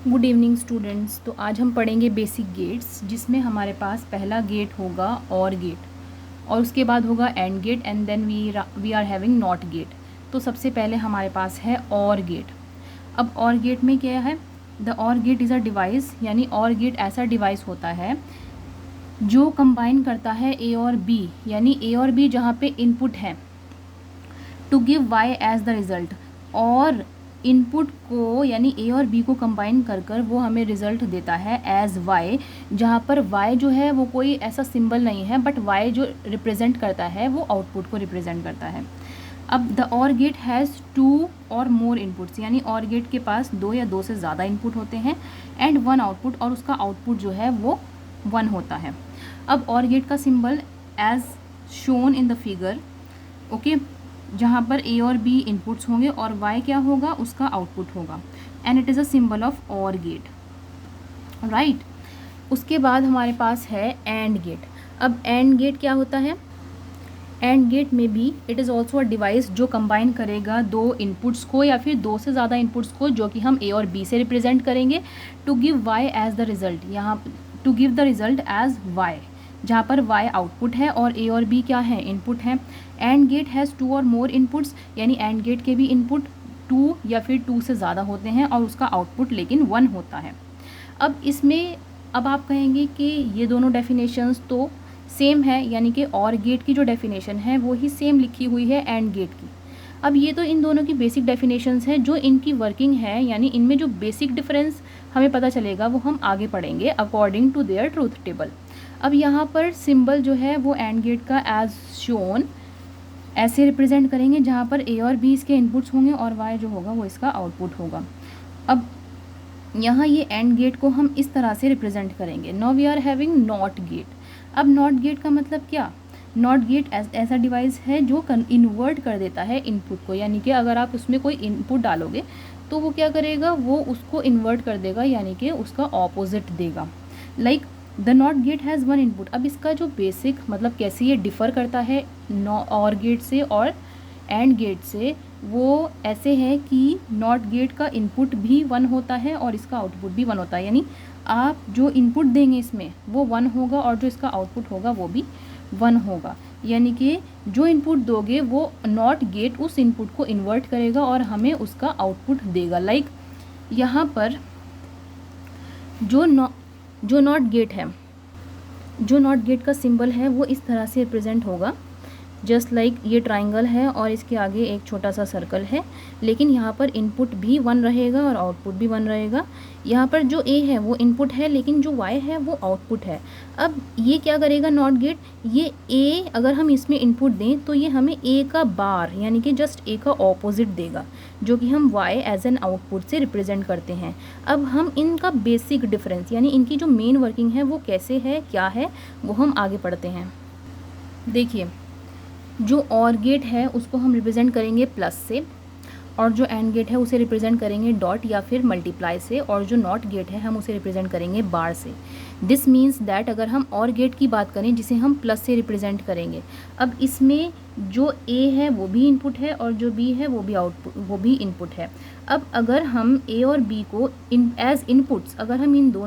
Good evening students. तो आज हम पढ़ेंगे बेसिक गेट्स, जिसमें हमारे पास पहला गेट होगा और गेट और उसके बाद होगा and gate and then we are having not gate. तो सबसे पहले हमारे पास है और गेट। अब और गेट में क्या है? द और गेट इज़ अ डिवाइस, यानी और गेट ऐसा डिवाइस होता है जो कंबाइन करता है ए और बी, यानी ए और बी जहाँ पे इनपुट है, to give Y as the result. और इनपुट को यानी ए और बी को कंबाइन कर कर वो हमें रिज़ल्ट देता है एज वाई, जहाँ पर वाई जो है वो कोई ऐसा सिंबल नहीं है, बट वाई जो रिप्रेजेंट करता है वो आउटपुट को रिप्रेजेंट करता है। अब द और गेट हैज़ 2 और मोर इनपुट्स, यानी और गेट के पास 2 या 2 से ज़्यादा इनपुट होते हैं एंड 1 आउटपुट, और उसका आउटपुट जो है वो 1 होता है। अब और गेट का symbol as shown in the figure, okay, जहाँ पर ए और बी इनपुट्स होंगे और वाई क्या होगा, उसका आउटपुट होगा, and it is a symbol of और गेट, राइट। उसके बाद हमारे पास है एंड गेट। अब एंड गेट क्या होता है? एंड गेट में भी it is also a device जो कंबाइन करेगा 2 इनपुट्स को या फिर 2 से ज़्यादा इनपुट्स को, जो कि हम ए और बी से रिप्रेजेंट करेंगे, to give Y as the result, यहाँ to give the result as Y, जहाँ पर y आउटपुट है और a और b क्या है, इनपुट है। एंड गेट हैज़ 2 और मोर इनपुट्स, यानी एंड गेट के भी इनपुट 2 या फिर 2 से ज़्यादा होते हैं और उसका आउटपुट लेकिन 1 होता है। अब इसमें अब आप कहेंगे कि ये दोनों डेफिनेशंस तो सेम है, यानी कि और गेट की जो डेफिनेशन है वो ही सेम लिखी हुई है एंड गेट की। अब ये तो इन दोनों की बेसिक डेफिनेशंस है, जो इनकी वर्किंग है, यानी इनमें जो बेसिक डिफरेंस हमें पता चलेगा वो हम आगे पढ़ेंगे according to their truth table. अब यहाँ पर सिंबल जो है वो एंड गेट का एज शोन ऐसे रिप्रेजेंट करेंगे, जहाँ पर ए और बी इसके इनपुट्स होंगे और वाई जो होगा वो इसका आउटपुट होगा। अब यहाँ ये एंड गेट को हम इस तरह से रिप्रेजेंट करेंगे। Now we are having not gate. अब नॉट गेट का मतलब क्या? नॉट गेट ऐसा डिवाइस है जो इन्वर्ट कर देता है इनपुट को, यानी कि अगर आप उसमें कोई इनपुट डालोगे तो वो क्या करेगा, वो उसको इन्वर्ट कर देगा, यानी कि उसका ऑपोजिट देगा। Like the not gate has 1 input. अब इसका जो बेसिक मतलब कैसे ये डिफ़र करता है और गेट से और एंड गेट से, वो ऐसे है कि नॉट गेट का इनपुट भी 1 होता है और इसका आउटपुट भी 1 होता है, यानी आप जो इनपुट देंगे इसमें वो 1 होगा और जो इसका आउटपुट होगा वो भी 1 होगा, यानी कि जो इनपुट दोगे वो नॉट गेट उस इनपुट को इन्वर्ट करेगा और हमें उसका आउटपुट देगा। लाइक यहाँ पर जो नॉट गेट है, जो नॉट गेट का सिंबल है वो इस तरह से रिप्रेजेंट होगा, जस्ट लाइक ये ट्राइंगल है और इसके आगे एक छोटा सा सर्कल है, लेकिन यहाँ पर इनपुट भी 1 रहेगा और आउटपुट भी 1 रहेगा। यहाँ पर जो ए है वो इनपुट है, लेकिन जो वाई है वो आउटपुट है। अब ये क्या करेगा नॉट गेट, ये ए अगर हम इसमें इनपुट दें तो ये हमें ए का बार, यानी कि जस्ट ए का ऑपोजिट देगा, जो कि हम वाई एज एन आउटपुट से रिप्रेजेंट करते हैं। अब हम इनका बेसिक डिफरेंस, यानी इनकी जो मेन वर्किंग है वो कैसे है, क्या है, वो हम आगे पढ़ते हैं। देखिए, जो और गेट है उसको हम रिप्रेजेंट करेंगे प्लस से, और जो एंड गेट है उसे रिप्रेजेंट करेंगे डॉट या फिर मल्टीप्लाई से, और जो नॉट गेट है हम उसे रिप्रेजेंट करेंगे बार से। दिस मीन्स दैट अगर हम और गेट की बात करें जिसे हम प्लस से रिप्रेजेंट करेंगे, अब इसमें जो ए है वो भी इनपुट है और जो बी है वो भी इनपुट है। अब अगर हम ए और बी को एज इनपुट्स अगर हम इन दोनों